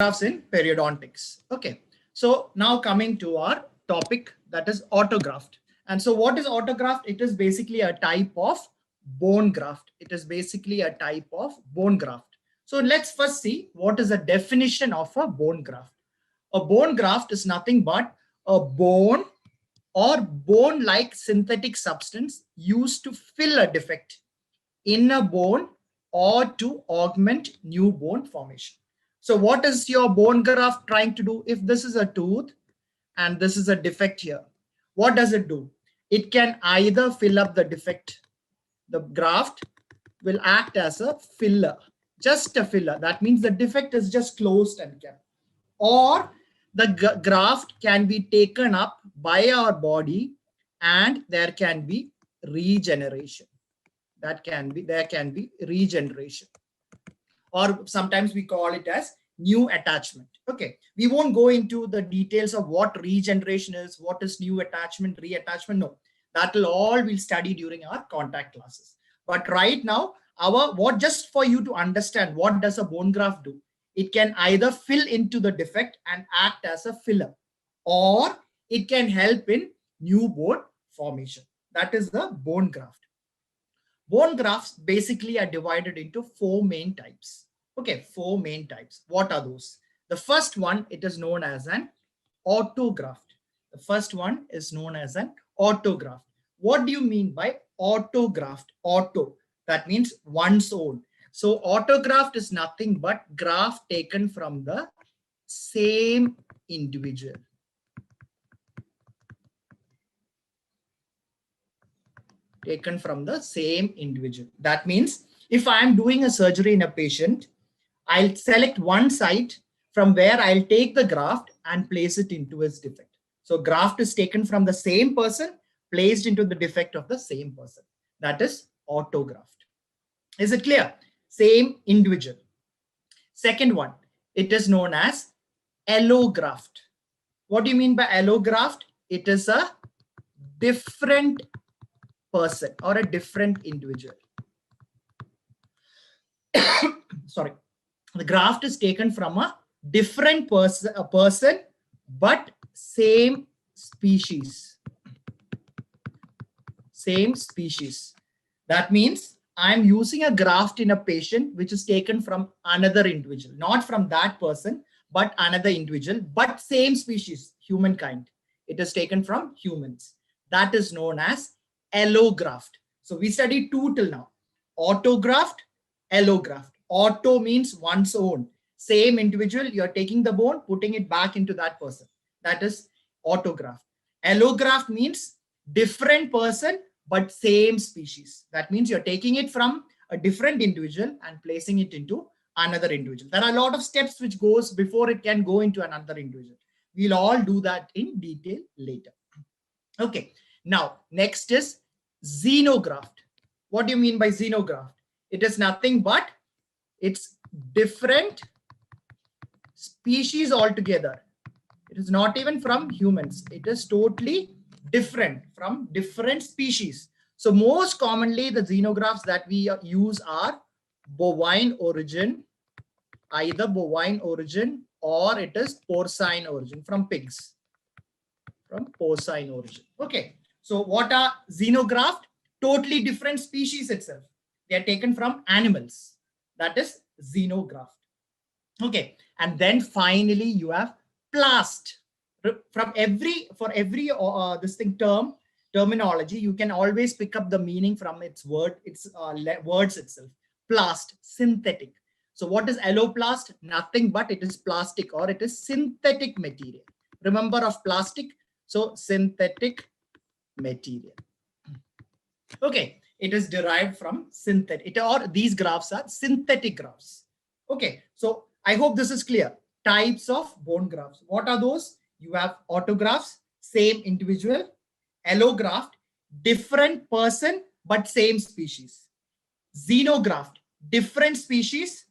Grafts in periodontics. Okay, so now coming to our topic, that is autograft. And so what is autograft? It is basically a type of bone graft. It is basically a type of bone graft. So let's first see what is the definition of a bone graft. A bone graft is nothing but a bone or bone-like synthetic substance used to fill a defect in a bone or to augment new bone formation. So what is your bone graft trying to do? If this is a tooth and this is a defect here, what does it do? It can either fill up the defect. The graft will act as a filler, just a filler. That means the defect is just closed and kept. Or the graft can be taken up by our body and there can be regeneration. There can be regeneration, or sometimes we call it as new attachment. Okay, we won't go into the details of what regeneration is, what is new attachment, reattachment. No, that will all we'll study during our contact classes. But right now, just for you to understand, what does a bone graft do? It can either fill into the defect and act as a filler, or it can help in new bone formation. That is the bone graft. Bone grafts basically are divided into four main types. Okay, four main types. What are those? The first one, it is known as an autograft. The first one is known as an autograft. What do you mean by autograft? Auto, that means one's own. So autograft is nothing but graft taken from the same individual. Taken from the same individual. That means if I am doing a surgery in a patient, I'll select one site from where I'll take the graft and place it into his defect. So graft is taken from the same person, placed into the defect of the same person. That is autograft. Is it clear? Same individual. Second one, it is known as allograft. What do you mean by allograft? It is a different person or a different individual. Sorry, the graft is taken from a different person, but same species. Same species. That means I'm using a graft in a patient which is taken from another individual, not from that person, but another individual, but same species, humankind. It is taken from humans. That is known as allograft. So we studied two till now: autograft, allograft. Auto means one's own, same individual. You're taking the bone, putting it back into that person. That is autograft. Allograft means different person but same species. That means you're taking it from a different individual and placing it into another individual. There are a lot of steps which goes before it can go into another individual. We'll all do that in detail later. Okay. Now, next is xenograft. What do you mean by xenograft? It is nothing but it's different species altogether. It is not even from humans. It is totally different from different species. So most commonly, the xenografts that we use are bovine origin, either bovine origin or it is porcine origin, from pigs, from porcine origin. Okay. So what are xenograft? Totally different species itself. They are taken from animals. That is xenograft. Okay. And then finally you have plast. For every terminology, you can always pick up the meaning from its words itself. Plast, synthetic. So what is alloplast? Nothing but it is plastic or it is synthetic material. Remember of plastic? So synthetic material. Okay, it is derived from synthetic, or these grafts are synthetic grafts. Okay, so I hope this is clear. Types of bone grafts. What are those? You have autografts, same individual; allograft, different person but same species; xenograft, different species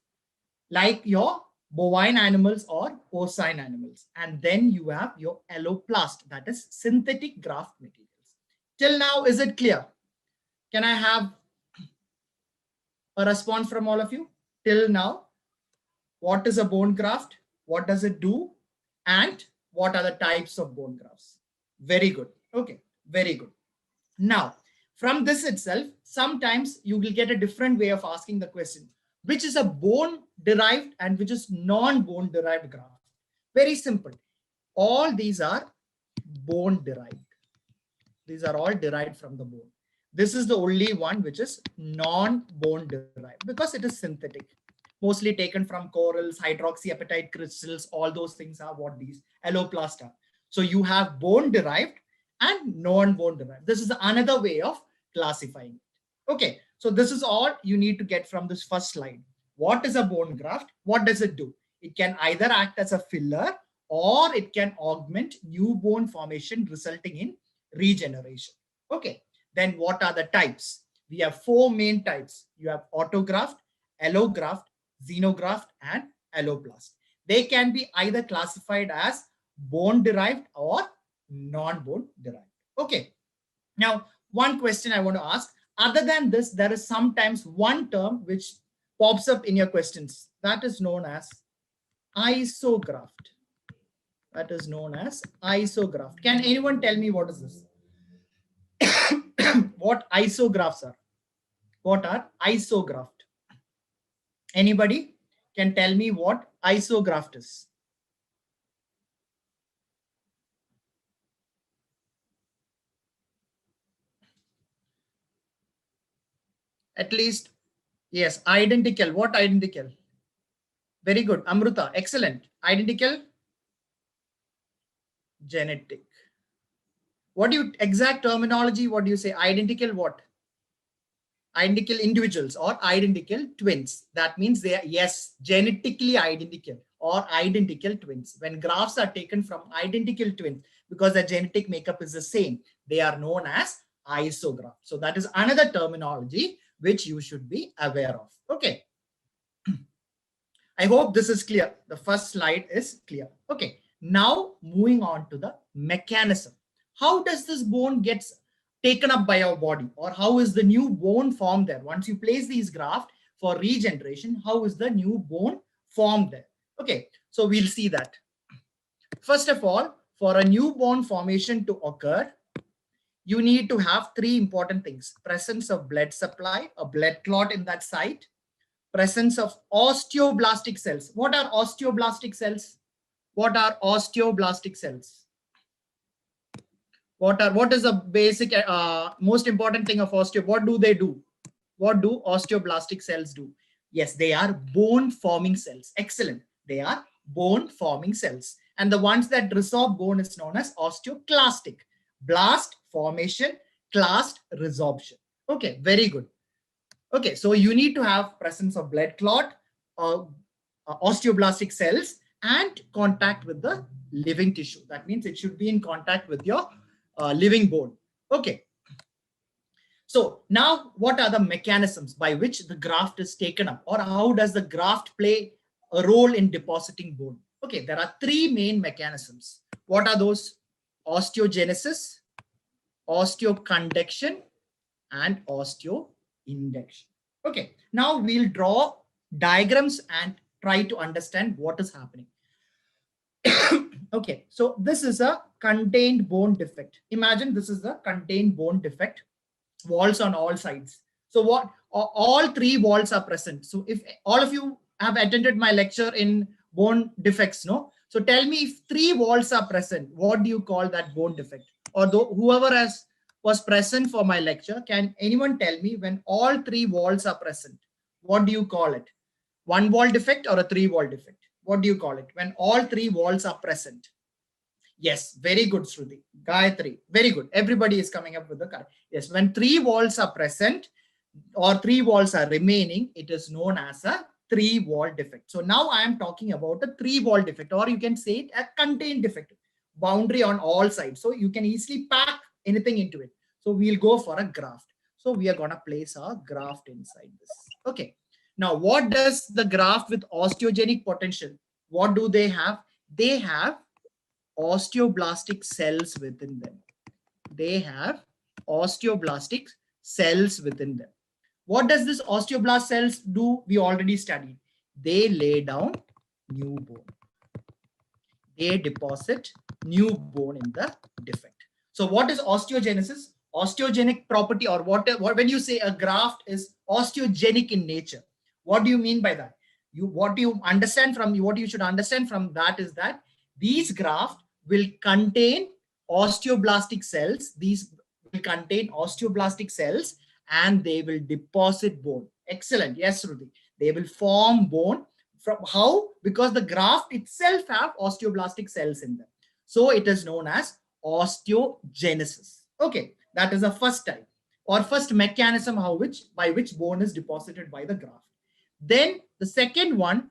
like your bovine animals or porcine animals; and then you have your alloplast, that is synthetic graft materials. Till now, is it clear? Can I have a response from all of you? Till now, what is a bone graft? what does it do, and what are the types of bone grafts. Very good. Okay, very good. Now, from this itself, sometimes you will get a different way of asking the question, which is a bone derived and which is non-bone derived graft. Very simple. All these are bone derived. These are all derived from the bone. This is the only one which is non-bone derived because it is synthetic. Mostly taken from corals, hydroxyapatite crystals, all those things are what these alloplast are. So you have bone derived and non-bone derived. This is another way of classifying it. Okay, so this is all you need to get from this first slide. What is a bone graft? What does it do? It can either act as a filler or it can augment new bone formation resulting in regeneration. Okay, then what are the types? We have four main types. You have autograft, allograft, xenograft, and alloplast. They can be either classified as bone derived or non-bone derived. Okay, now one question I want to ask, other than this, there is sometimes one term which pops up in your questions that is known as isograft. That is known as isograft. Can anyone tell me what is this? What isografts are? What are isograft? Anybody can tell me what isograft is? At least, yes, identical. What identical? Very good. Amruta, excellent. Identical? Genetic. What do you, exact terminology, what do you say? Identical what? Identical individuals or identical twins. That means they are, yes, genetically identical or identical twins. When grafts are taken from identical twins, because the genetic makeup is the same, they are known as isograft. So that is another terminology which you should be aware of. Okay. I hope this is clear. The first slide is clear. Okay. Now moving on to the mechanism. How does this bone gets taken up by our body, or how is the new bone formed there? Once you place these grafts for regeneration, how is the new bone formed there? Okay, so we'll see that. First of all, for a new bone formation to occur, you need to have three important things: presence of blood supply, a blood clot in that site, presence of osteoblastic cells. What are osteoblastic cells? What are osteoblastic cells? What is the basic most important thing of osteo? What do they do? What do osteoblastic cells do? Yes, they are bone forming cells. Excellent. They are bone forming cells. And the ones that resorb bone is known as osteoclastic. Blast, formation, clast, resorption. Okay, very good. Okay, so you need to have presence of blood clot, osteoblastic cells, and contact with the living tissue. That means it should be in contact with your living bone. Okay. So now what are the mechanisms by which the graft is taken up, or how does the graft play a role in depositing bone? Okay, there are three main mechanisms. What are those? Osteogenesis, osteoconduction, and osteoinduction. Okay, now we'll draw diagrams and try to understand what is happening. Okay, so this is a contained bone defect. Imagine this is the contained bone defect, walls on all sides. So what, all three walls are present. So if all of you have attended my lecture in bone defects, no? So tell me, if three walls are present, what do you call that bone defect? Or whoever was present for my lecture, can anyone tell me, when all three walls are present, what do you call it? One wall defect or a three wall defect? What do you call it when all three walls are present? Yes, very good, Shruti. Gayatri, very good. Everybody is coming up with the correct. Yes, when three walls are present or three walls are remaining, it is known as a three wall defect. So now I am talking about a three wall defect, or you can say it a contained defect, boundary on all sides. So you can easily pack anything into it. So we'll go for a graft. So we are going to place our graft inside this. Okay. Now, what does the graft with osteogenic potential? What do they have? They have osteoblastic cells within them. They have osteoblastic cells within them. What does this osteoblast cells do? We already studied. They lay down new bone. they deposit new bone in the defect. So what is osteogenesis? Osteogenic property, or what when you say a graft is osteogenic in nature, what do you mean by that? What you should understand from that is that these grafts will contain osteoblastic cells. These will contain osteoblastic cells and they will deposit bone. Excellent. Yes, Rudy. They will form bone. From how? Because the graft itself have osteoblastic cells in them. So it is known as osteogenesis. Okay, that is the first type or first mechanism by which bone is deposited by the graft. Then the second one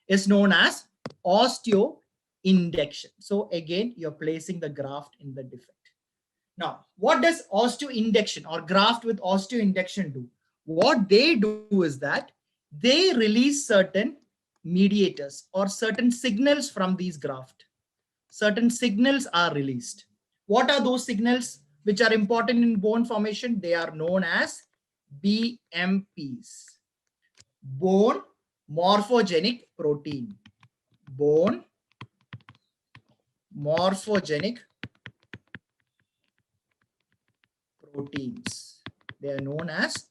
is known as osteoinduction. So again, you're placing the graft in the defect. Now, what does osteoinduction or graft with osteoinduction do? What they do is that they release certain mediators or certain signals from these graft. Certain signals are released. What are those signals which are important in bone formation? They are known as BMPs. Bone morphogenic protein. Bone morphogenic proteins. They are known as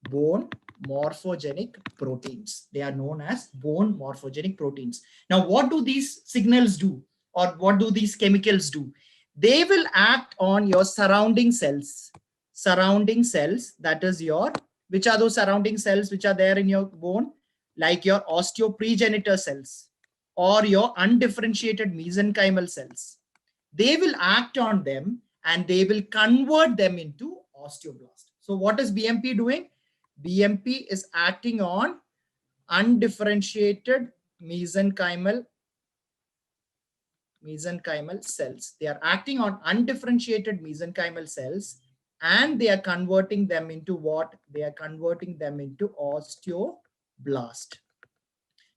bone morphogenic proteins. They are known as bone morphogenic proteins. Now, what do these signals do, or what do these chemicals do? They will act on your surrounding cells. Surrounding cells, that is your, which are those surrounding cells which are there in your bone? Like your osteoprogenitor cells or your undifferentiated mesenchymal cells. They will act on them and they will convert them into osteoblast. So what is BMP doing? BMP is acting on undifferentiated mesenchymal cells. They are acting on undifferentiated mesenchymal cells and they are converting them into what? They are converting them into osteoblast.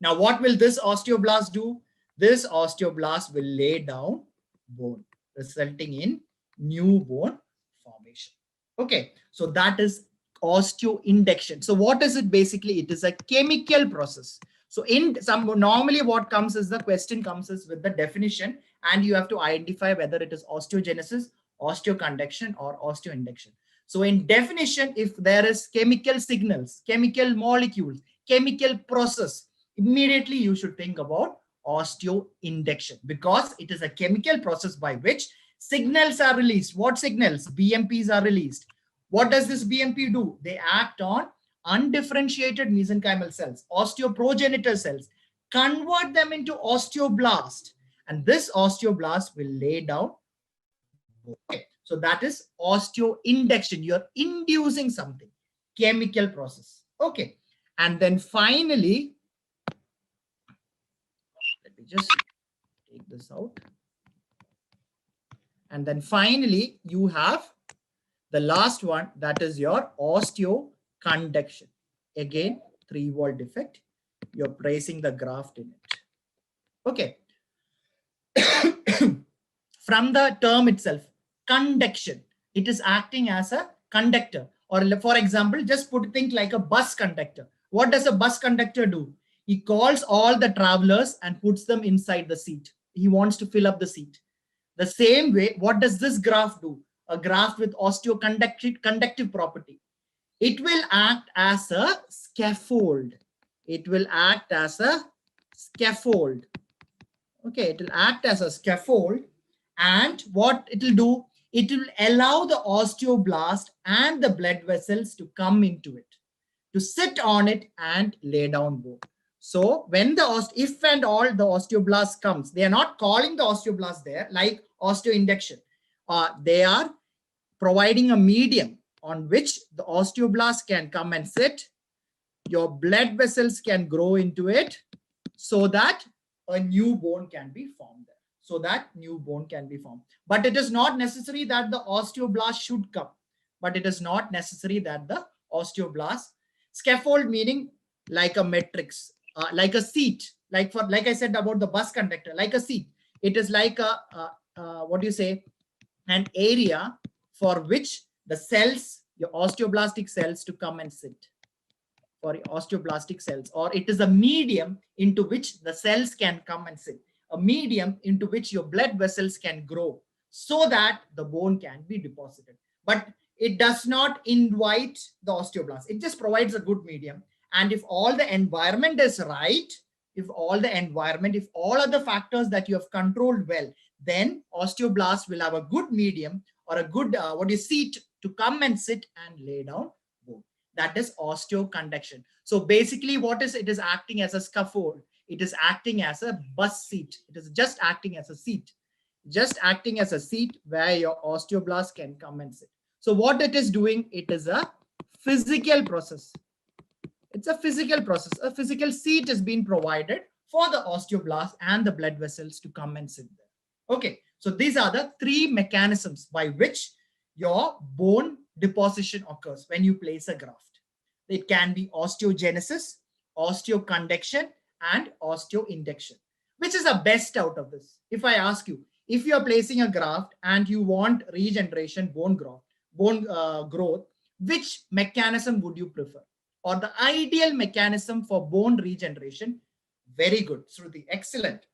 Now, what will this osteoblast do? This osteoblast will lay down bone, resulting in new bone formation. Okay, so that is osteoinduction. So what is it basically? It is a chemical process. So in some, normally what comes is the question comes is with the definition, and you have to identify whether it is osteogenesis, osteoconduction, or osteoinduction. So in definition, if there is chemical signals, chemical molecules, chemical process, immediately you should think about osteoinduction, because it is a chemical process by which signals are released. What signals? BMPs are released. What does this BMP do? They act on undifferentiated mesenchymal cells, osteoprogenitor cells, convert them into osteoblast, and this osteoblast will lay down bone. Okay, so that is osteoinduction. You're inducing something, chemical process. Okay, and then finally, let me just take this out. And then finally, you have the last one, that is your osteoconduction. Again, 3-wall defect. You're placing the graft in it. Okay. From the term itself, conduction, it is acting as a conductor. Or for example, just think like a bus conductor. What does a bus conductor do? He calls all the travelers and puts them inside the seat. He wants to fill up the seat. The same way, what does this graft do? A graft with osteoconductive property. It will act as a scaffold. It will act as a scaffold. Okay, it will act as a scaffold. And what it will do? It will allow the osteoblast and the blood vessels to come into it, to sit on it and lay down bone. So when if and all the osteoblast comes, they are not calling the osteoblast there like osteoinduction. They are providing a medium on which the osteoblast can come and sit. Your blood vessels can grow into it so that a new bone can be formed there. So that new bone can be formed. But it is not necessary that the osteoblast should come. But it is not necessary that the osteoblast, scaffold meaning like a matrix, like a seat, like I said about the bus conductor, like a seat. It is like what do you say, an area for which the cells, your osteoblastic cells, to come and sit, for osteoblastic cells, or it is a medium into which the cells can come and sit, a medium into which your blood vessels can grow so that the bone can be deposited. But it does not invite the osteoblast. It just provides a good medium. And if all the environment is right, if all other factors that you have controlled well, then osteoblast will have a good medium or a good seat to come and sit and lay down bone. That is osteoconduction. So basically it is acting as a scaffold. It is acting as a bus seat. It is just acting as a seat. Just acting as a seat where your osteoblast can come and sit. So what it is doing, it is a physical process. It's a physical process. A physical seat is being provided for the osteoblast and the blood vessels to come and sit there. Okay, so these are the three mechanisms by which your bone deposition occurs when you place a graft. It can be osteogenesis, osteoconduction, and osteoinduction. Which is the best out of this? If I ask you, if you are placing a graft and you want regeneration, bone growth, which mechanism would you prefer? Or the ideal mechanism for bone regeneration? Very good, Shruti, excellent.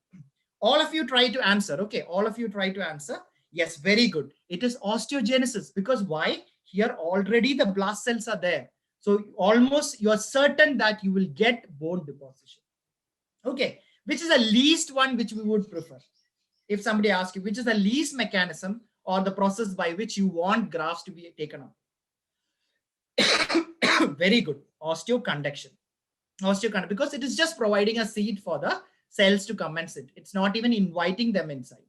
All of you try to answer. Okay, all of you try to answer. Yes, very good. It is osteogenesis. Because why? Here already the blast cells are there. So almost you are certain that you will get bone deposition. Okay, which is the least one which we would prefer? If somebody asks you, which is the least mechanism or the process by which you want grafts to be taken out? Very good, osteoconduction. Because it is just providing a seat for the cells to come and sit. It's not even inviting them inside.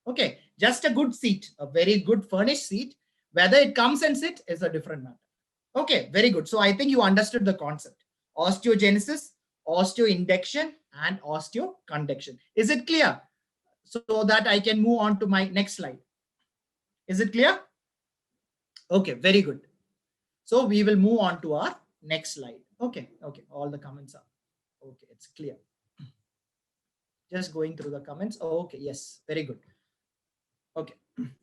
Okay, just a good seat, a very good furnished seat. Whether it comes and sits is a different matter. Okay, very good. So I think you understood the concept. Osteogenesis, osteoinduction, and osteoconduction. Is it clear? So that I can move on to my next slide. Is it clear? Okay, very good. So we will move on to our next slide. Okay, all the comments are okay. It's clear. Just going through the comments. Okay, yes, very good. Okay,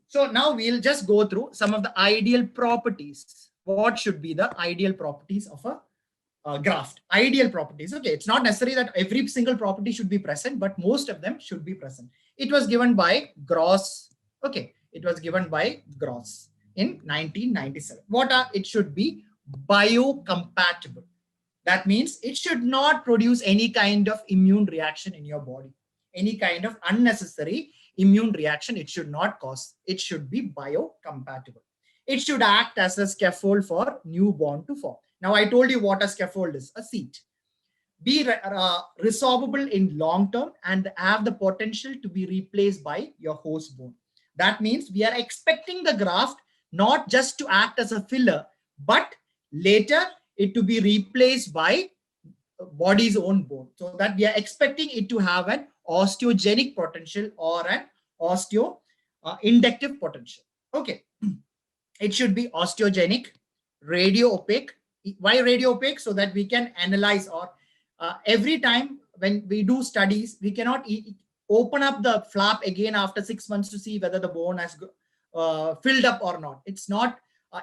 so now we'll just go through some of the ideal properties. What should be the ideal properties of a graft? Ideal properties. Okay, it's not necessary that every single property should be present, but most of them should be present. It was given by Gross. Okay, it was given by Gross in 1997. It should be biocompatible. That means it should not produce any kind of immune reaction in your body. Any kind of unnecessary immune reaction it should not cause. It should be biocompatible. It should act as a scaffold for newborn to form. Now I told you what a scaffold is, a seat. Be resorbable in long term and have the potential to be replaced by your host bone. That means we are expecting the graft not just to act as a filler, but later it to be replaced by body's own bone. So that we are expecting it to have an osteogenic potential or an osteoinductive potential. Okay. It should be osteogenic, radio-opaque. Why radio-opaque? So that we can analyze, or every time when we do studies, we cannot open up the flap again after 6 months to see whether the bone has filled up or not. It's not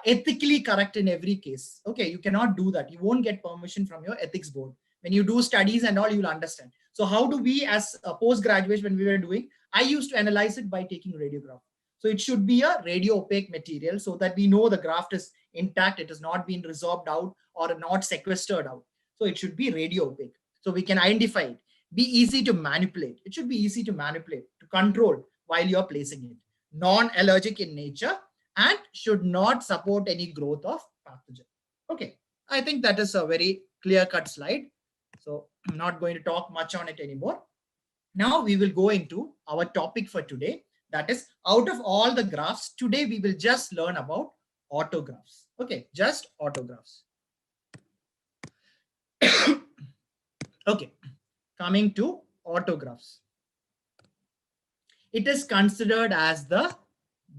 ethically correct in every case. Okay, you cannot do that. You won't get permission from your ethics board. When you do studies and all, you'll understand. So how do we, as a postgraduate, when we were doing, I used to analyze it by taking radiograph. So it should be a radio-opaque material so that we know the graft is intact. It has not been resorbed out or not sequestered out. So it should be radio-opaque. So we can identify it. Be easy to manipulate. It should be easy to manipulate, to control while you're placing it. Non-allergic in nature and should not support any growth of pathogen. Okay, I think that is a very clear-cut slide. So I'm not going to talk much on it anymore. Now we will go into our topic for today. That is, out of all the grafts, today we will just learn about autografts. Okay, just autografts. Okay, coming to autografts. It is considered as the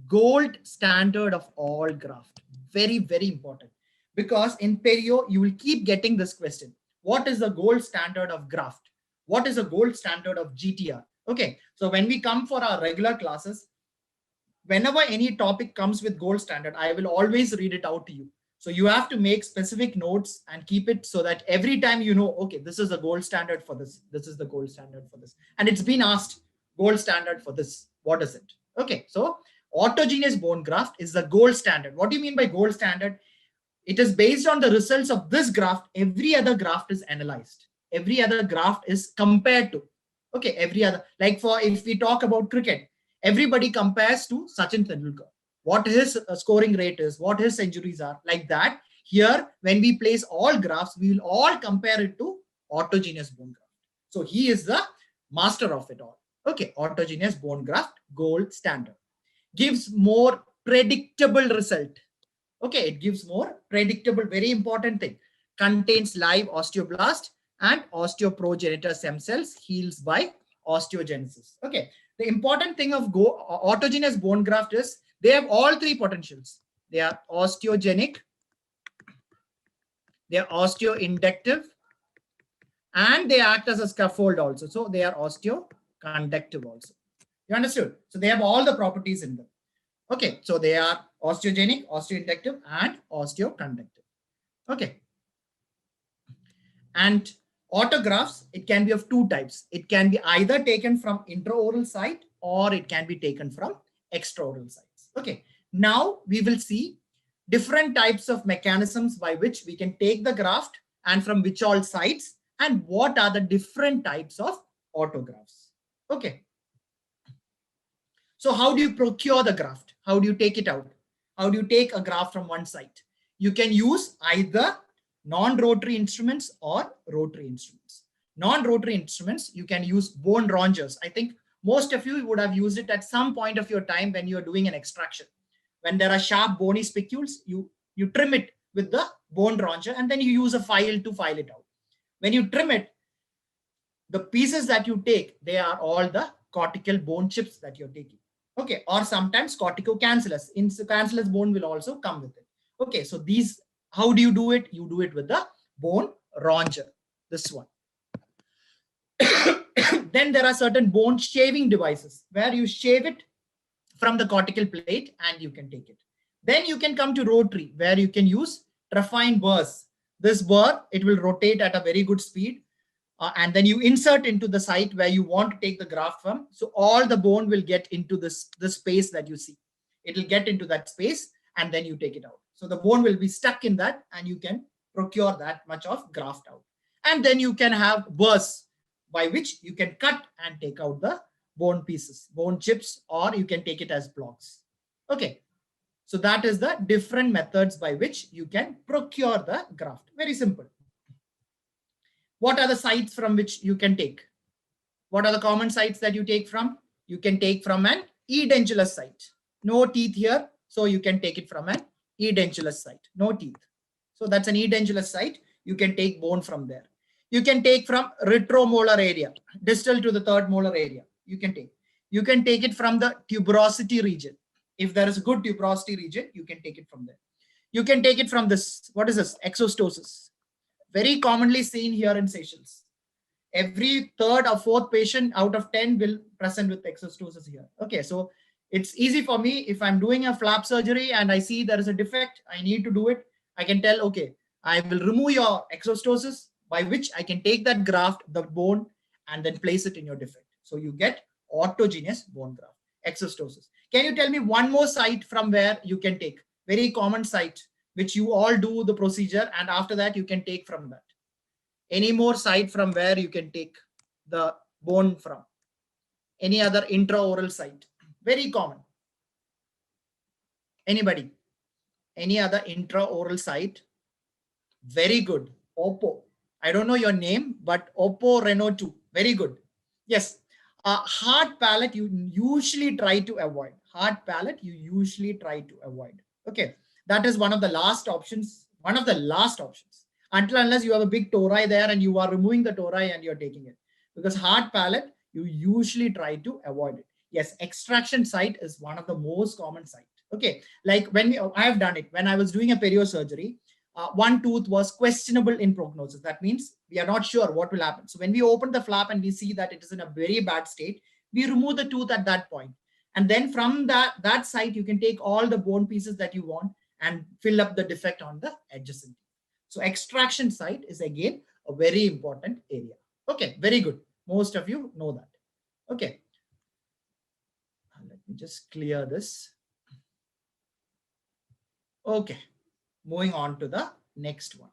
gold standard of all graft. Very, very important. Because in perio, you will keep getting this question. What is the gold standard of graft? What is the gold standard of GTR? Okay, so when we come for our regular classes, whenever any topic comes with gold standard, I will always read it out to you. So you have to make specific notes and keep it so that every time you know, okay, this is the gold standard for this. This is the gold standard for this. And it's been asked Gold standard for this. What is it? Okay, so autogenous bone graft is the gold standard. What do you mean by gold standard? It is based on the results of this graft. Every other graft is analyzed. Every other graft is compared to. Okay, every other, like for if we talk about cricket, everybody compares to Sachin Tendulkar. What his scoring rate is, what his centuries are, like that. Here, when we place all grafts, we will all compare it to autogenous bone graft. So he is the master of it all. Okay, autogenous bone graft, gold standard. Gives more predictable result. Okay, it gives more predictable, very important thing. Contains live osteoblast and osteoprogenitor stem cells, heals by osteogenesis. Okay, the important thing of autogenous bone graft is they have all three potentials. They are osteogenic, they are osteoinductive, and they act as a scaffold also. So they are osteoconductive also. You understood? So they have all the properties in them. Okay, so they are osteogenic, osteoinductive, and osteoconductive. Okay. And autografts, it can be of two types. It can be either taken from intraoral site or it can be taken from extraoral sites. Okay. Now we will see different types of mechanisms by which we can take the graft and from which all sites and what are the different types of autografts. Okay. So how do you procure the graft? How do you take it out? How do you take a graft from one site? You can use either non-rotary instruments or rotary instruments. Non-rotary instruments, you can use bone rongers. I think most of you would have used it at some point of your time when you're doing an extraction. When there are sharp bony spicules, you trim it with the bone ronger and then you use a file to file it out. When you trim it, the pieces that you take, they are all the cortical bone chips that you're taking. Okay, or sometimes corticocancellous. Cancellous bone will also come with it. Okay, so these, how do you do it? You do it with the bone ronger, this one. Then there are certain bone shaving devices where you shave it from the cortical plate and you can take it. Then you can come to rotary where you can use trephine burrs. This burr, it will rotate at a very good speed. And then you insert into the site where you want to take the graft from. So all the bone will get into this space that you see. It will get into that space and then you take it out. So the bone will be stuck in that and you can procure that much of graft out. And then you can have burrs by which you can cut and take out the bone pieces, bone chips, or you can take it as blocks. Okay. So that is the different methods by which you can procure the graft. Very simple. What are the sites from which you can take? What are the common sites that you take from? You can take from an edentulous site. No teeth here, so you can take it from an edentulous site. No teeth. So that's an edentulous site. You can take bone from there. You can take from retromolar area, distal to the third molar area. You can take. You can take it from the tuberosity region. If there is a good tuberosity region, you can take it from there. You can take it from this. What is this? Exostosis. Very commonly seen here in Seychelles. Every third or fourth patient out of 10 will present with exostosis here. Okay, so it's easy for me if I'm doing a flap surgery and I see there is a defect, I need to do it. I can tell, okay, I will remove your exostosis by which I can take that graft, the bone, and then place it in your defect. So you get autogenous bone graft, exostosis. Can you tell me one more site from where you can take? Very common site, which you all do the procedure and after that you can take from that. Any more site from where you can take the bone from? Any other intraoral site? Very common. Anybody? Any other intraoral site? Very good. Oppo. I don't know your name, but Oppo Reno 2. Very good. Yes. Hard palate you usually try to avoid. Hard palate you usually try to avoid. Okay. That is one of the last options. One of the last options. Unless you have a big tori there and you are removing the tori and you're taking it. Because hard palate, you usually try to avoid it. Yes, extraction site is one of the most common sites. Okay, like when I have done it, when I was doing a perio surgery, one tooth was questionable in prognosis. That means we are not sure what will happen. So when we open the flap and we see that it is in a very bad state, we remove the tooth at that point. And then from that site, you can take all the bone pieces that you want and fill up the defect on the adjacent. So extraction site is again a very important area. Okay, very good. Most of you know that. Okay. just clear this. Okay, moving on to the next one.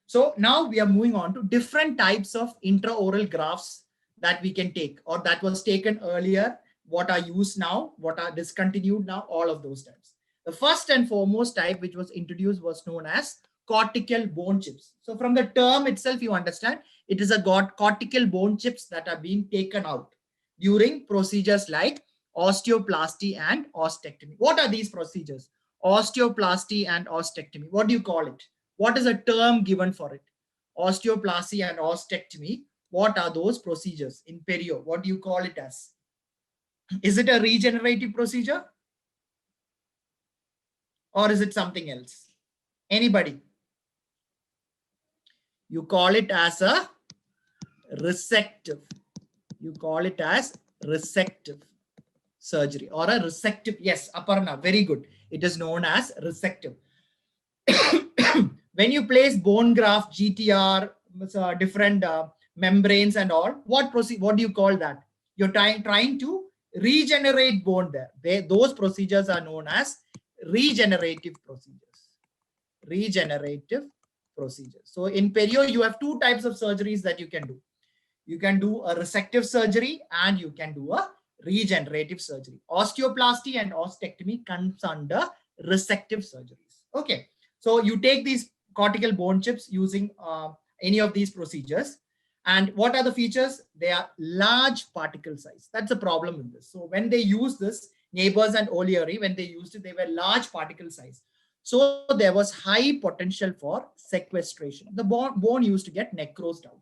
So now we are moving on to different types of intraoral grafts that we can take, or that was taken earlier, what are used now, what are discontinued now, all of those types. The first and foremost type which was introduced was known as cortical bone chips. So from the term itself, you understand it is a cortical bone chips that are being taken out during procedures like osteoplasty and ostectomy. What are these procedures? Osteoplasty and ostectomy. What do you call it? What is a term given for it? Osteoplasty and ostectomy. What are those procedures in perio? What do you call it as? Is it a regenerative procedure? Or is it something else? Anybody? You call it as a resective. You call it as resective surgery or a resective. Yes, Aparna, very good. It is known as resective. When you place bone graft, GTR, different membranes and all, what do you call that? You're trying to regenerate bone there. Those procedures are known as regenerative procedures. Regenerative procedures. So in perio, you have two types of surgeries that you can do. You can do a resective surgery and you can do a regenerative surgery. Osteoplasty and ostectomy comes under resective surgeries. Okay. So you take these cortical bone chips using any of these procedures. And what are the features? They are large particle size. That's the problem with this. So when they use this, Neighbors and O'Leary, when they used it, they were large particle size. So there was high potential for sequestration. The bone used to get necrosed out.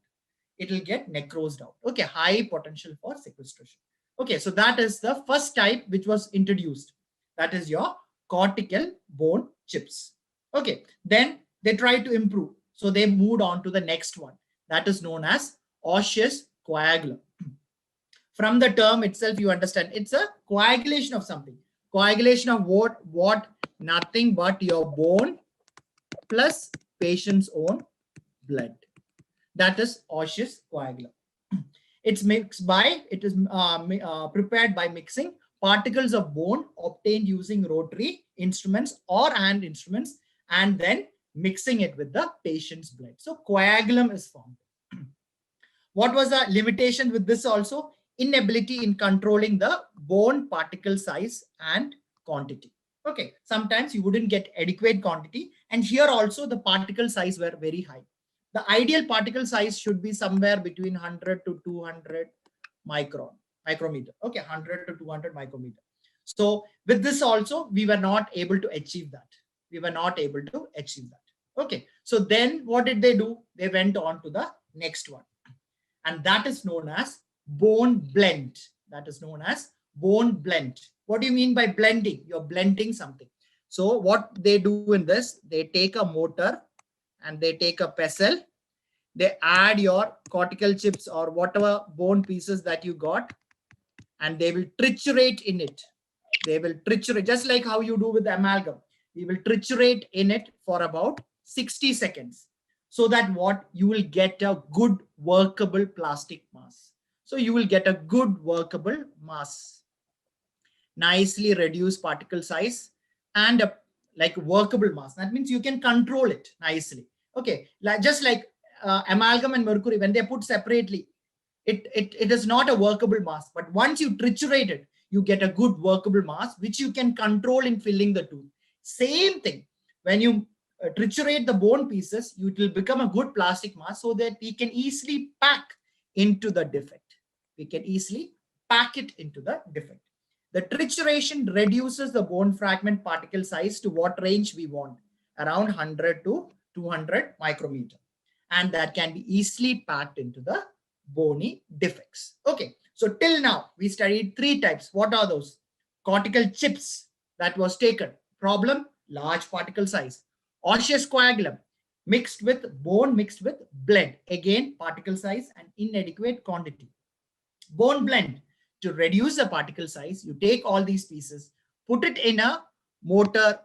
It will get necrosed out. Okay, high potential for sequestration. Okay, so that is the first type which was introduced. That is your cortical bone chips. Okay, then they tried to improve. So they moved on to the next one. That is known as Osseous Coagulum. From the term itself, you understand it's a coagulation of something. Coagulation of what? Nothing but your bone plus patient's own blood. That is Osseous Coagulum. It's prepared by mixing particles of bone obtained using rotary instruments or hand instruments and then mixing it with the patient's blood. So coagulum is formed. What was the limitation with this also? Inability in controlling the bone particle size and quantity. Okay, sometimes you wouldn't get adequate quantity, and here also the particle size were very high. The ideal particle size should be somewhere between 100 to 200 micrometer. Okay, 100 to 200 micrometer. So with this also, we were not able to achieve that. Okay, so then what did they do? They went on to the next one, and that is known as bone blend. What do you mean by blending? You're blending something. So what they do in this, they take a mortar and they take a pestle. They add your cortical chips or whatever bone pieces that you got, and they will triturate in it. They will triturate just like how you do with the amalgam. We will triturate in it for about 60 seconds so that what you will get a good workable plastic mass. So you will get a good workable mass, nicely reduced particle size and a like workable mass. That means you can control it nicely. Okay, just like amalgam and mercury, when they put separately, it is not a workable mass. But once you triturate it, you get a good workable mass, which you can control in filling the tooth. Same thing, when you triturate the bone pieces, it will become a good plastic mass so that we can easily pack into the defect. We can easily pack it into the defect. The trituration reduces the bone fragment particle size to what range we want, around 100 to 200 micrometer. And that can be easily packed into the bony defects. Okay, so till now we studied three types. What are those? Cortical chips that was taken. Problem, large particle size. Osseous coagulum, mixed with bone, mixed with blood. Again, particle size and inadequate quantity. Bone blend, to reduce the particle size, you take all these pieces, put it in a mortar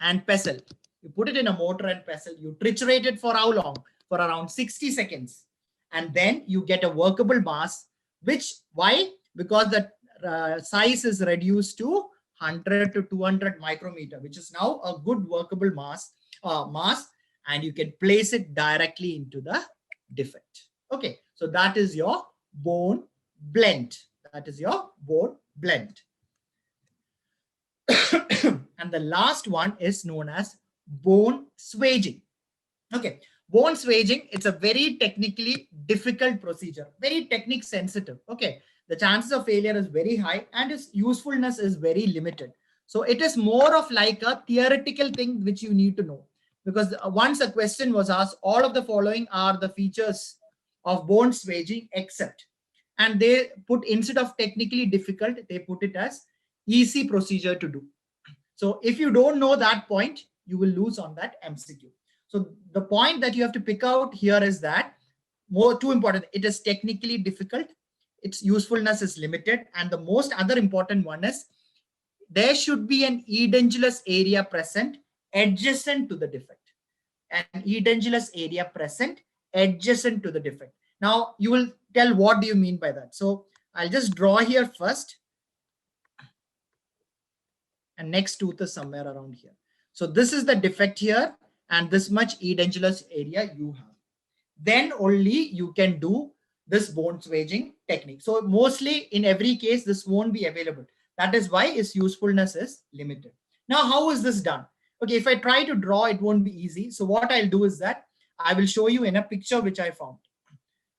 and pestle. You put it in a mortar and pestle. You triturate it for how long? For around 60 seconds. And then you get a workable mass, which, why? because the size is reduced to 100 to 200 micrometer, which is now a good workable mass, and you can place it directly into the defect. Okay, so that is your bone blend. That is your bone blend. And the last one is known as bone swaging. Okay, bone swaging, it's a very technically difficult procedure, very technique sensitive. Okay, the chances of failure is very high and its usefulness is very limited. So it is more of like a theoretical thing which you need to know, because once a question was asked, all of the following are the features of bone swaging except, and they put, instead of technically difficult, they put it as easy procedure to do. So if you don't know that point, you will lose on that MCQ. So the point that you have to pick out here is that too important, it is technically difficult, its usefulness is limited, and the most other important one is there should be an edentulous area present adjacent to the defect. An edentulous area present adjacent to the defect. Now you will tell, what do you mean by that? So I'll just draw here first, and next tooth is somewhere around here. So this is the defect here, and this much edentulous area you have. Then only you can do this bone swaging technique. So mostly in every case, this won't be available. That is why its usefulness is limited. Now, how is this done? Okay, if I try to draw, it won't be easy. So what I'll do is that I will show you in a picture which I found.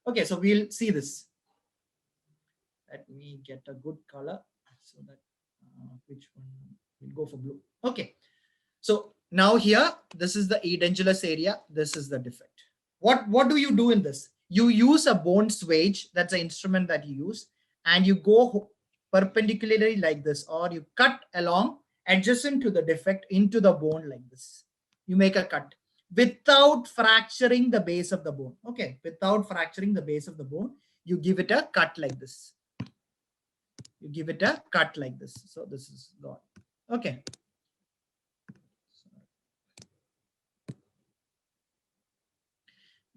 Okay, so we'll see this. Let me get a good color so that which one will go for blue. Okay, so now here, this is the edentulous area. This is the defect. What do you do in this? You use a bone swage. That's the instrument that you use, and you go perpendicularly like this, or you cut along adjacent to the defect into the bone like this. You make a cut without fracturing the base of the bone. Okay, without fracturing the base of the bone, you give it a cut like this. You give it a cut like this. So this is gone. Okay.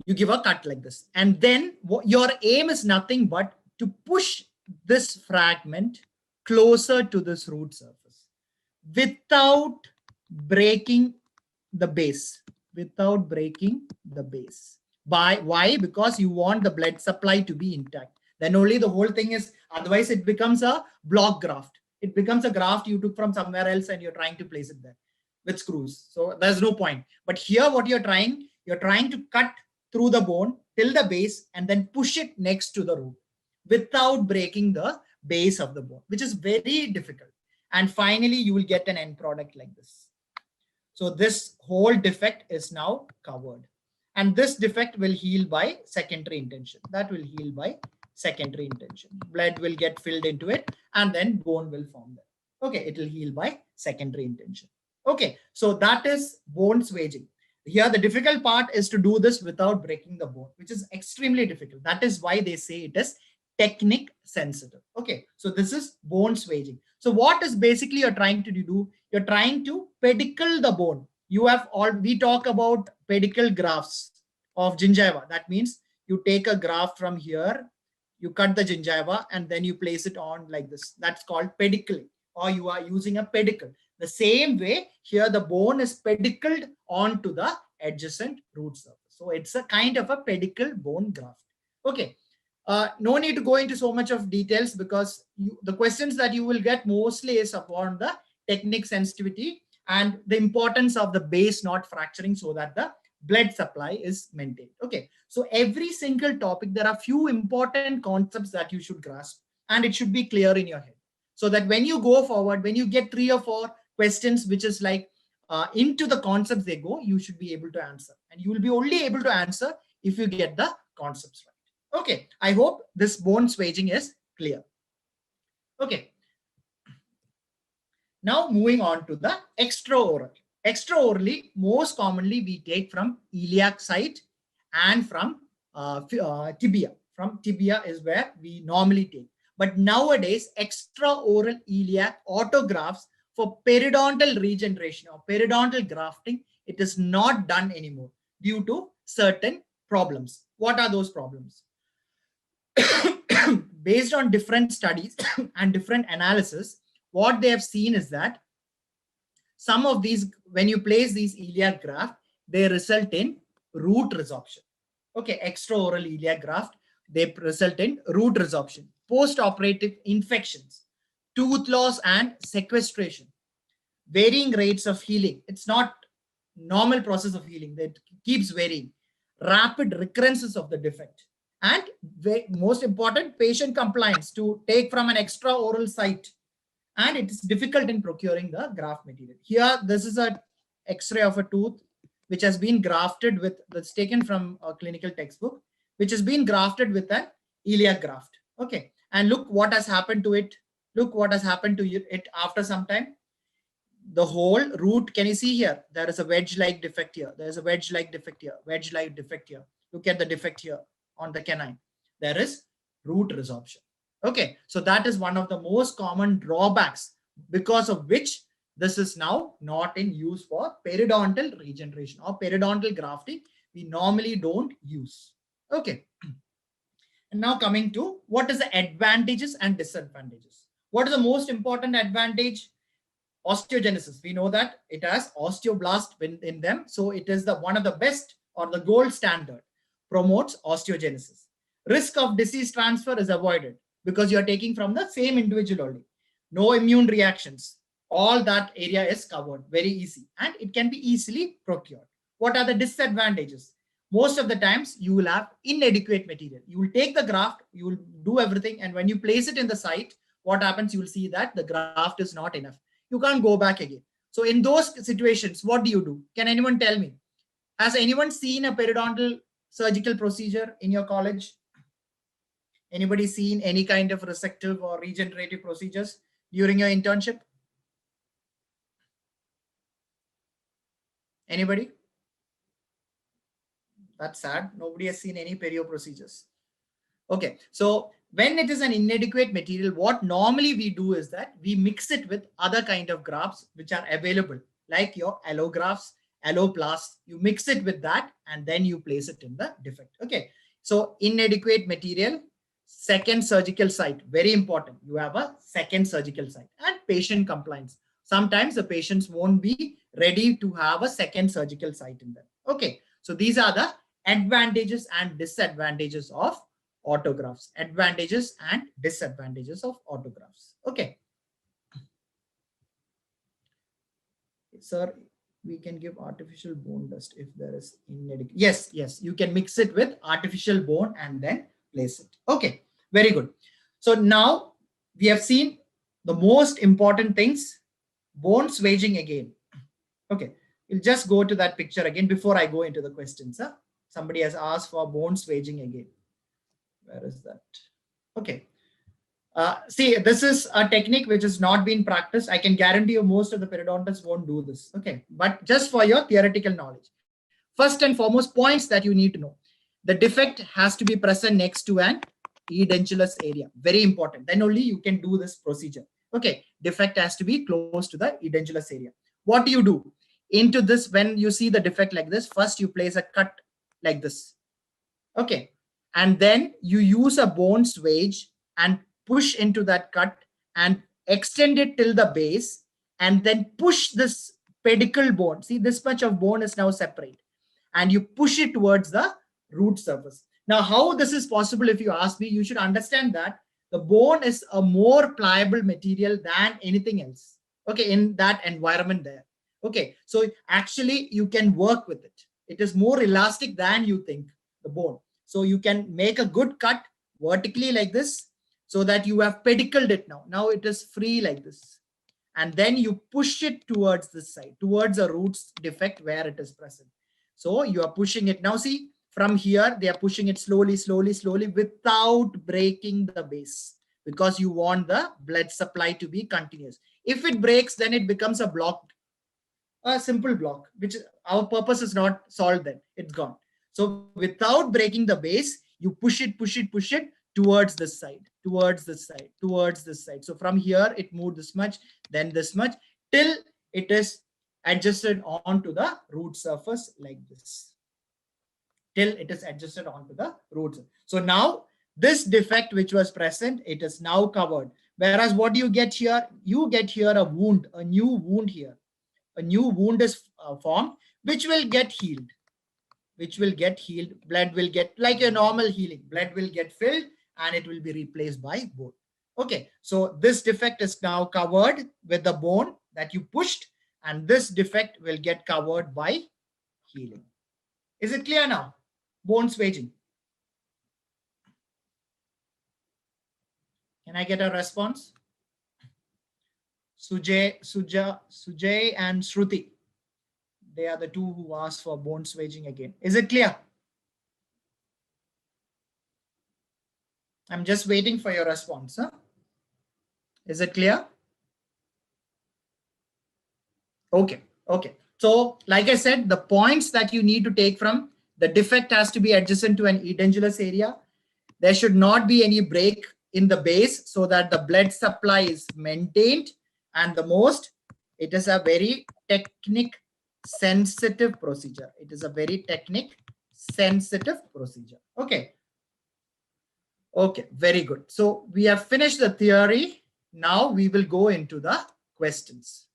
You give a cut like this, and then your aim is nothing but to push this fragment closer to this root surface without breaking the base. Without breaking the base. Why? Because you want the blood supply to be intact. Then only the whole thing is, otherwise it becomes a block graft. It becomes a graft you took from somewhere else and you're trying to place it there with screws. So there's no point. But here what you're trying to cut through the bone till the base and then push it next to the root without breaking the base of the bone, which is very difficult. And finally, you will get an end product like this. So this whole defect is now covered. And this defect will heal by secondary intention. That will heal by secondary intention. Blood will get filled into it and then bone will form there. Okay, it will heal by secondary intention. Okay, so that is bone swaging. Here, the difficult part is to do this without breaking the bone, which is extremely difficult. That is why they say it is technique sensitive. Okay, so this is bone swaging. So what is basically you're trying to do? You're trying to pedicle the bone. We talk about pedicle grafts of gingiva. That means you take a graft from here, you cut the gingiva, and then you place it on like this. That's called pedicle, or you are using a pedicle. The same way here, the bone is pedicled onto the adjacent root surface. So it's a kind of a pedicle bone graft. Okay. No need to go into so much of details because the questions that you will get mostly is upon the technique sensitivity and the importance of the base not fracturing so that the blood supply is maintained. Okay, so every single topic, there are few important concepts that you should grasp and it should be clear in your head so that when you go forward, when you get 3 or 4 questions, which is like into the concepts they go, you should be able to answer, and you will be only able to answer if you get the concepts right. Okay, I hope this bone swaging is clear. Okay. Now moving on to the extraoral. Extraorally, most commonly we take from iliac site and from tibia. From tibia is where we normally take. But nowadays, extraoral iliac autografts for periodontal regeneration or periodontal grafting, it is not done anymore due to certain problems. What are those problems? based on different studies and different analysis, what they have seen is that some of these, when you place these iliac graft, they result in root resorption. Okay, extraoral iliac graft, they result in root resorption, post-operative infections, tooth loss and sequestration, varying rates of healing. It's not normal process of healing. That keeps varying. Rapid recurrences of the defect. And most important, patient compliance to take from an extraoral site. And it is difficult in procuring the graft material. Here, this is a X-ray of a tooth which has been grafted with, that's taken from a clinical textbook, which has been grafted with an iliac graft. Okay. And look what has happened to it. Look what has happened to it after some time. The whole root, can you see here? There is a wedge-like defect here. There is a wedge-like defect here, wedge-like defect here. Look at the defect here on the canine. There is root resorption. Okay, so that is one of the most common drawbacks because of which this is now not in use for periodontal regeneration or periodontal grafting. We normally don't use. Okay. And now coming to what is the advantages and disadvantages. What is the most important advantage? Osteogenesis. We know that it has osteoblast in them. So it is the one of the best or the gold standard, promotes osteogenesis. Risk of disease transfer is avoided because you are taking from the same individual only. No immune reactions. All that area is covered very easy and it can be easily procured. What are the disadvantages? Most of the times you will have inadequate material. You will take the graft, you will do everything, and when you place it in the site, what happens? You will see that the graft is not enough. You can't go back again. So in those situations, what do you do? Can anyone tell me? Has anyone seen a periodontal surgical procedure in your college? Anybody seen any kind of resective or regenerative procedures during your internship? Anybody? That's sad. Nobody has seen any perio procedures. Okay, so when it is an inadequate material, what normally we do is that we mix it with other kind of grafts which are available, like your allografts, alloplast. You mix it with that and then you place it in the defect. Okay, so inadequate material, second surgical site, very important. You have a second surgical site, and patient compliance. Sometimes the patients won't be ready to have a second surgical site in them. Okay, so these are the advantages and disadvantages of autografts. Advantages and disadvantages of autografts. Okay. Sir, we can give artificial bone dust if there is inadequate. Yes, yes, you can mix it with artificial bone and then place it. Okay, very good. So now we have seen the most important things. Bone swaging again. Okay, we'll just go to that picture again before I go into the questions. Huh? Somebody has asked for bone swaging again. Where is that? Okay. See, this is a technique which has not been practiced. I can guarantee you most of the periodontists won't do this. Okay. But just for your theoretical knowledge, first and foremost points that you need to know. The defect has to be present next to an edentulous area. Very important. Then only you can do this procedure. Okay. Defect has to be close to the edentulous area. What do you do? Into this, when you see the defect like this, first you place a cut like this. Okay. And then you use a bone swage and push into that cut and extend it till the base and then push this pedicle bone. See, this much of bone is now separate and you push it towards the root surface. Now, how this is possible, if you ask me, you should understand that the bone is a more pliable material than anything else. Okay, in that environment there. Okay, so actually you can work with it. It is more elastic than you think, the bone. So you can make a good cut vertically like this so that you have pedicled it now. Now it is free like this. And then you push it towards this side, towards the roots defect where it is present. So you are pushing it. Now see, from here, they are pushing it slowly, slowly, slowly without breaking the base because you want the blood supply to be continuous. If it breaks, then it becomes a block, a simple block, which our purpose is not solved then. It's gone. So without breaking the base, you push it, push it, push it towards this side, towards this side, towards this side. So from here, it moved this much, then this much, till it is adjusted onto the root surface like this. Till it is adjusted onto the root. So now This defect which was present, it is now covered. Whereas what do you get here? You get here a wound, a new wound here. A new wound is formed, which will get healed. Blood will get, like a normal healing, blood will get filled and it will be replaced by bone. Okay, so this defect is now covered with the bone that you pushed, and this defect will get covered by healing. Is it clear now? Bone swaging. Can I get a response? Sujay and Shruti. They are the two who asked for bone swaging again. Is it clear? I'm just waiting for your response. Huh? Is it clear? Okay. So, like I said, the points that you need to take from the defect has to be adjacent to an edentulous area. There should not be any break in the base so that the blood supply is maintained. And the most, it is a very technique sensitive procedure. It is a very technique sensitive procedure. Okay. Okay, very good. So we have finished the theory. Now we will go into the questions.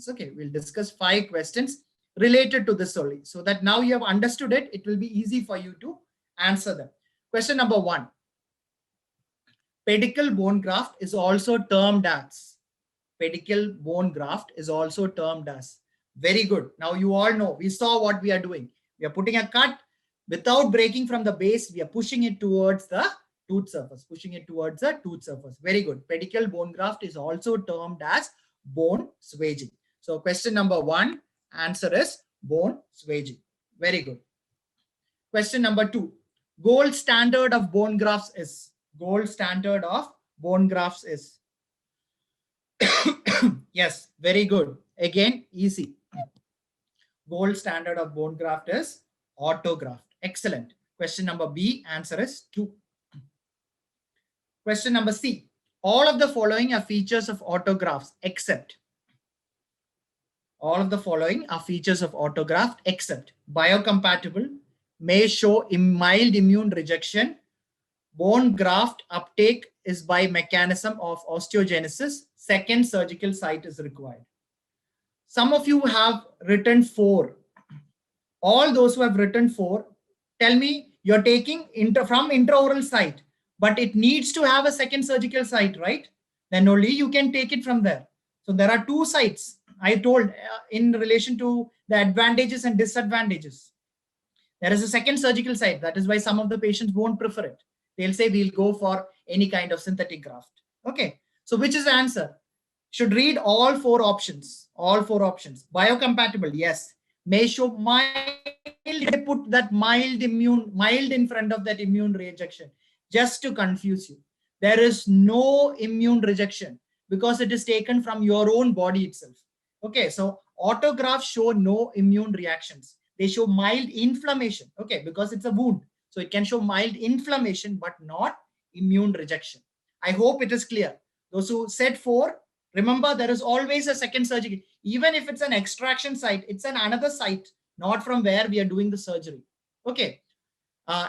Okay, we'll discuss 5 questions related to this only, so that now you have understood it. It will be easy for you to answer them. Question number 1. Pedicle bone graft is also termed as. Pedicle bone graft is also termed as. Very good. Now you all know, we saw what we are doing. We are putting a cut. Without breaking from the base, we are pushing it towards the tooth surface. Very good. Pedicle bone graft is also termed as bone swaging. So question number 1, answer is bone swaging. Very good. Question number 2. Gold standard of bone grafts is. Yes, very good. Again, easy. Gold standard of bone graft is autograft. Excellent. Question number B, answer is 2. Question number C. All of the following are features of autografts except. All of the following are features of autograft except biocompatible, may show mild immune rejection, bone graft uptake is by mechanism of osteogenesis, second surgical site is required. Some of you have written 4. All those who have written 4, tell me you're taking from intraoral site, but it needs to have a second surgical site, right? Then only you can take it from there. So there are 2 sites I told in relation to the advantages and disadvantages. There is a second surgical site. That is why some of the patients won't prefer it. They'll say we'll go for any kind of synthetic graft. Okay. So which is the answer? Should read all 4 options. Biocompatible, yes. May show mild. They put that mild in front of that immune rejection just to confuse you. There is no immune rejection because it is taken from your own body itself. Okay, so autografts show no immune reactions. They show mild inflammation. Okay, because it's a wound. So it can show mild inflammation, but not immune rejection. I hope it is clear. Those who said 4, remember there is always a second surgery. Even if it's an extraction site, it's another site, not from where we are doing the surgery. Okay.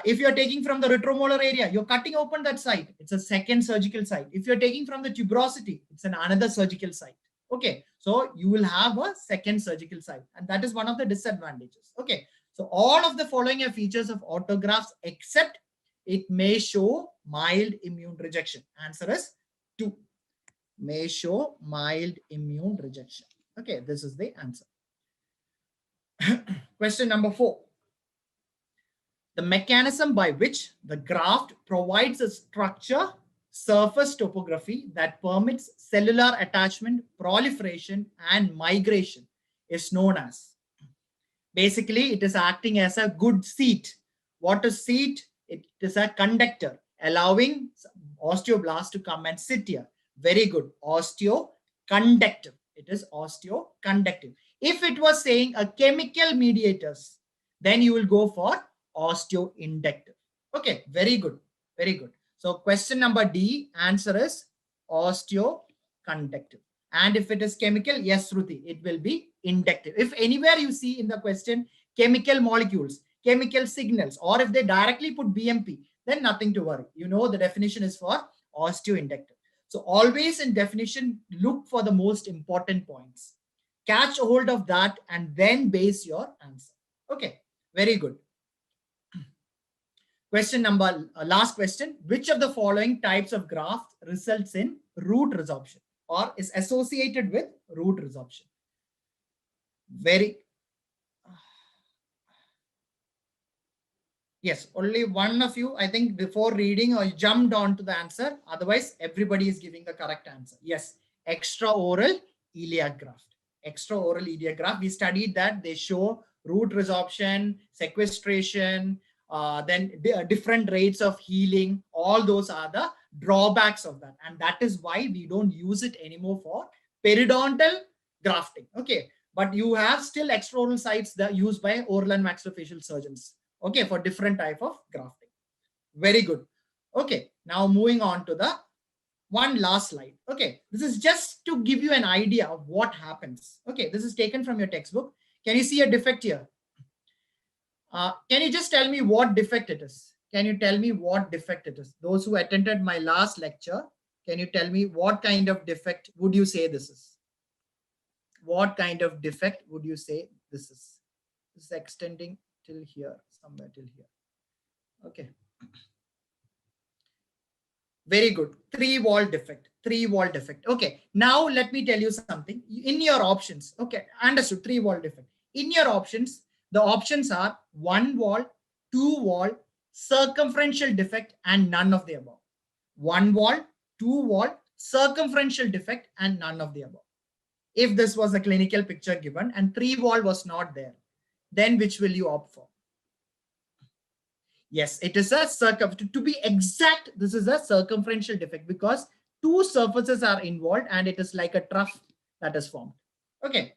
If you're taking from the retromolar area, you're cutting open that site. It's a second surgical site. If you're taking from the tuberosity, it's another surgical site. Okay. So you will have a second surgical site. And that is one of the disadvantages. Okay. So all of the following are features of autografts except it may show mild immune rejection. Answer is 2. May show mild immune rejection. Okay, this is the answer. Question number 4. The mechanism by which the graft provides a structure, surface topography that permits cellular attachment, proliferation, and migration is known as. Basically, it is acting as a good seat. What is seat? It is a conductor, allowing osteoblasts to come and sit here. Very good. Osteoconductive. It is osteoconductive. If it was saying a chemical mediators, then you will go for osteoinductive. Okay, very good. Very good. So question number D, answer is osteoconductive. And if it is chemical, yes, Shruti, it will be inductive. If anywhere you see in the question chemical molecules, chemical signals, or if they directly put BMP, then nothing to worry. You know the definition is for osteoinductive. So always in definition, look for the most important points. Catch a hold of that and then base your answer. Okay, very good. Question number, last question. Which of the following types of graft results in root resorption or is associated with root resorption? Yes, only one of you, I think, before reading or jumped on to the answer. Otherwise, everybody is giving the correct answer. Yes, extraoral iliac graft. Extraoral iliac graft. We studied that. They show root resorption, sequestration, then different rates of healing. All those are the drawbacks of that. And that is why we don't use it anymore for periodontal grafting. Okay, but you have still extraoral sites that are used by oral and maxillofacial surgeons. Okay, for different type of grafting. Very good. Okay, now moving on to the one last slide. Okay, this is just to give you an idea of what happens. Okay, this is taken from your textbook. Can you see a defect here? Can you just tell me what defect it is? Can you tell me what defect it is? Those who attended my last lecture, can you tell me what kind of defect would you say this is? What kind of defect would you say this is? This is extending till here, somewhere till here. Okay. Very good. 3-wall defect. 3-wall defect. Okay. Now let me tell you something. In your options, okay, understood. 3-wall defect. In your options, the options are 1-wall, 2-wall, circumferential defect, and none of the above. 1-wall, 2-wall, circumferential defect, and none of the above. If this was a clinical picture given and 3-wall was not there, then which will you opt for? Yes, it is a to be exact, this is a circumferential defect because 2 surfaces are involved and it is like a trough that is formed. Okay,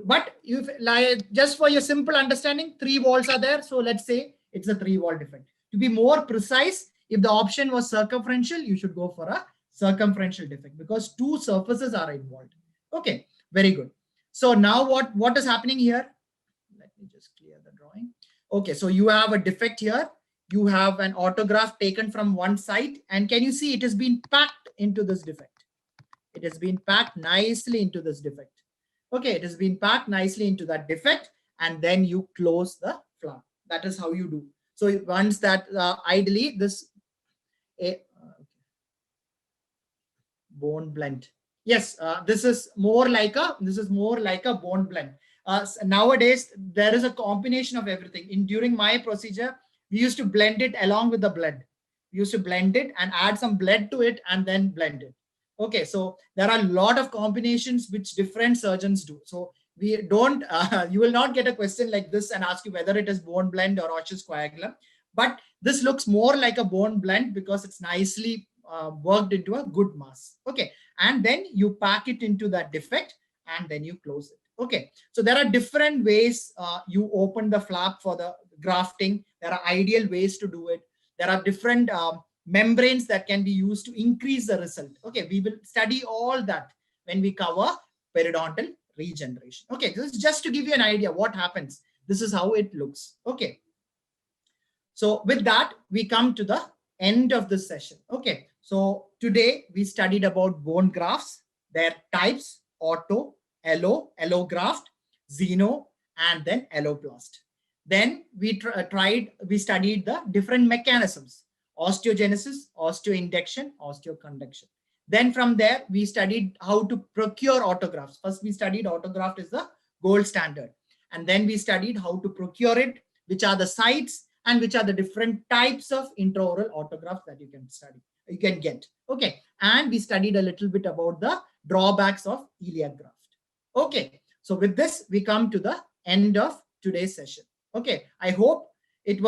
but if, like, just for your simple understanding, 3 walls are there. So let's say it's a 3-wall defect. To be more precise, if the option was circumferential, you should go for a circumferential defect because 2 surfaces are involved. Okay, very good. So now what is happening here? Let me just clear the drawing. Okay, so you have a defect here. You have an autograft taken from one side, and can you see it has been packed into this defect? It has been packed nicely into this defect. Okay, it has been packed nicely into that defect, and then you close the flap. That is how you do. So once that ideally this bone blend. Yes, this is more like a bone blend. Nowadays there is a combination of everything. During my procedure, we used to blend it along with the blood. We used to blend it and add some blood to it and then blend it. Okay, so there are a lot of combinations which different surgeons do. So we don't, you will not get a question like this and ask you whether it is bone blend or osseous coagulum. But this looks more like a bone blend because it's nicely worked into a good mass. Okay, and then you pack it into that defect and then you close it. Okay, so there are different ways you open the flap for the grafting. There are ideal ways to do it. There are different membranes that can be used to increase the result. Okay, we will study all that when we cover periodontal regeneration. Okay, this is just to give you an idea what happens. This is how it looks. Okay, so with that, we come to the end of this session. Okay, so today we studied about bone grafts, their types, auto, allograft, xeno, and then alloplast. Then we studied the different mechanisms: osteogenesis, osteoinduction, osteoconduction. Then from there, we studied how to procure autografts. First, we studied autograft is the gold standard. And then we studied how to procure it, which are the sites, and which are the different types of intraoral autografts that you can get. Okay. And we studied a little bit about the drawbacks of iliac graft. Okay. So with this, we come to the end of today's session. Okay. I hope